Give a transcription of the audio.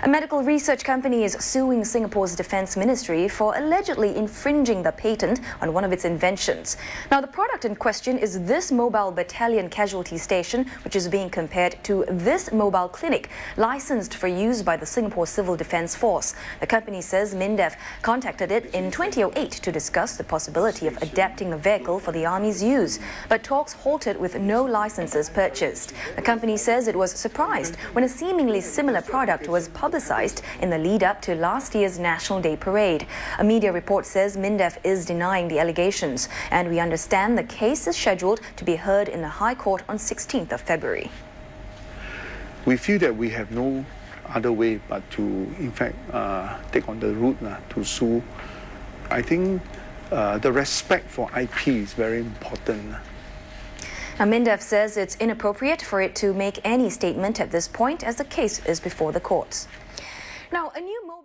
A medical research company is suing Singapore's Defence Ministry for allegedly infringing the patent on one of its inventions. Now, the product in question is this mobile battalion casualty station, which is being compared to this mobile clinic, licensed for use by the Singapore Civil Defence Force. The company says MINDEF contacted it in 2008 to discuss the possibility of adapting the vehicle for the Army's use, but talks halted with no licenses purchased. The company says it was surprised when a seemingly similar product was publicized in the lead-up to last year's National Day Parade. A media report says MINDEF is denying the allegations, and we understand the case is scheduled to be heard in the High Court on 16th of February. We feel that we have no other way but to, in fact, take on the route to sue. I think the respect for IP is very important. Now, MINDEF says it's inappropriate for it to make any statement at this point as the case is before the courts. Now, a new mobile